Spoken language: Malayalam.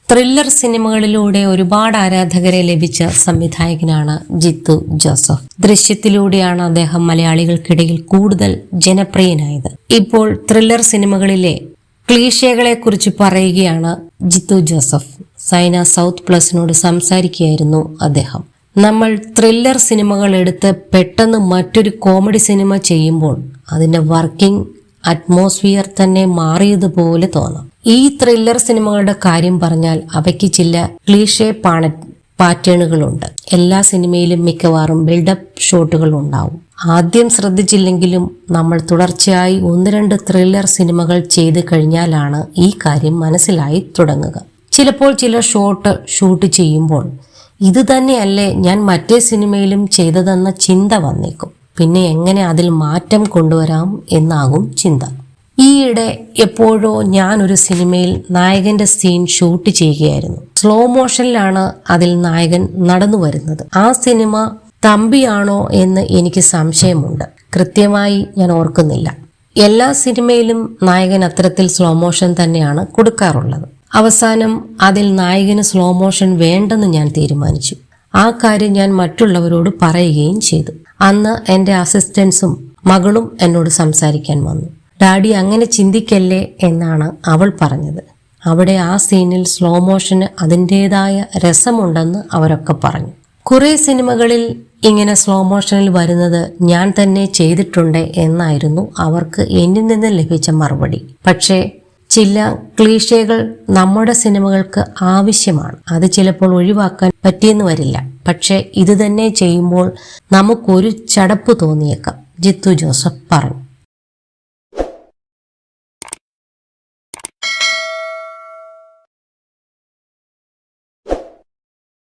ത്രില്ലർ സിനിമകളിലൂടെ ഒരുപാട് ആരാധകരെ ലഭിച്ച സംവിധായകനാണ് ജിത്തു ജോസഫ്. ദൃശ്യത്തിലൂടെയാണ് അദ്ദേഹം മലയാളികൾക്കിടയിൽ കൂടുതൽ ജനപ്രിയനായത്. ഇപ്പോൾ ത്രില്ലർ സിനിമകളിലെ ക്ലീഷകളെ കുറിച്ച് പറയുകയാണ് ജിത്തു ജോസഫ്. സൈന സൗത്ത് പ്ലസിനോട് സംസാരിക്കുകയായിരുന്നു അദ്ദേഹം. നമ്മൾ ത്രില്ലർ സിനിമകൾ എടുത്ത് പെട്ടെന്ന് മറ്റൊരു കോമഡി സിനിമ ചെയ്യുമ്പോൾ അതിന്റെ വർക്കിംഗ് അറ്റ്മോസ്ഫിയർ തന്നെ മാറിയതുപോലെ തോന്നാം. ഈ ത്രില്ലർ സിനിമകളുടെ കാര്യം പറഞ്ഞാൽ അവയ്ക്ക് ചില ക്ലീഷേ പാറ്റേണുകളുണ്ട്. എല്ലാ സിനിമയിലും മിക്കവാറും ബിൽഡപ്പ് ഷോട്ടുകൾ ഉണ്ടാവും. ആദ്യം ശ്രദ്ധിച്ചില്ലെങ്കിലും നമ്മൾ തുടർച്ചയായി 1-2 ത്രില്ലർ സിനിമകൾ ചെയ്ത് കഴിഞ്ഞാലാണ് ഈ കാര്യം മനസ്സിലായി തുടങ്ങുക. ചിലപ്പോൾ ചില ഷൂട്ട് ചെയ്യുമ്പോൾ ഇത് തന്നെയല്ലേ ഞാൻ മറ്റേ സിനിമയിലും ചെയ്തതെന്ന ചിന്ത വന്നേക്കും. പിന്നെ എങ്ങനെ അതിൽ മാറ്റം കൊണ്ടുവരാം എന്നാകും ചിന്ത. ഈയിടെ എപ്പോഴോ ഞാൻ ഒരു സിനിമയിൽ നായകന്റെ സീൻ ഷൂട്ട് ചെയ്യുകയായിരുന്നു. സ്ലോ മോഷനിലാണ് അതിൽ നായകൻ നടന്നു വരുന്നത്. ആ സിനിമ തമ്പിയാണോ എന്ന് എനിക്ക് സംശയമുണ്ട്. കൃത്യമായി ഞാൻ ഓർക്കുന്നില്ല. എല്ലാ സിനിമയിലും നായകൻ അത്തരത്തിൽ സ്ലോ മോഷൻ തന്നെയാണ് കൊടുക്കാറുള്ളത്. അവസാനം അതിൽ നായകന് സ്ലോ മോഷൻ വേണ്ടെന്ന് ഞാൻ തീരുമാനിച്ചു. ആ കാര്യം ഞാൻ മറ്റുള്ളവരോട് പറയുകയും ചെയ്തു. അന്ന് എൻ്റെ അസിസ്റ്റൻസും മകളും എന്നോട് സംസാരിക്കാൻ വന്നു. ഡാഡി അങ്ങനെ ചിന്തിക്കല്ലേ എന്നാണ് അവൾ പറഞ്ഞത്. അവിടെ ആ സീനിൽ സ്ലോ മോഷന് അതിൻ്റെതായ രസമുണ്ടെന്ന് അവരൊക്കെ പറഞ്ഞു. കുറെ സിനിമകളിൽ ഇങ്ങനെ സ്ലോ മോഷനിൽ വരുന്നത് ഞാൻ തന്നെ ചെയ്തിട്ടുണ്ട് എന്നായിരുന്നു അവർക്ക് എന്നിൽ നിന്ന് ലഭിച്ച മറുപടി. പക്ഷേ ചില ക്ലീഷകൾ നമ്മുടെ സിനിമകൾക്ക് ആവശ്യമാണ്. അത് ചിലപ്പോൾ ഒഴിവാക്കാൻ പറ്റിയെന്ന് വരില്ല. പക്ഷെ ഇത് തന്നെ ചെയ്യുമ്പോൾ നമുക്കൊരു ചടപ്പ് തോന്നിയേക്കാം, ജിത്തു ജോസഫ് പറഞ്ഞു.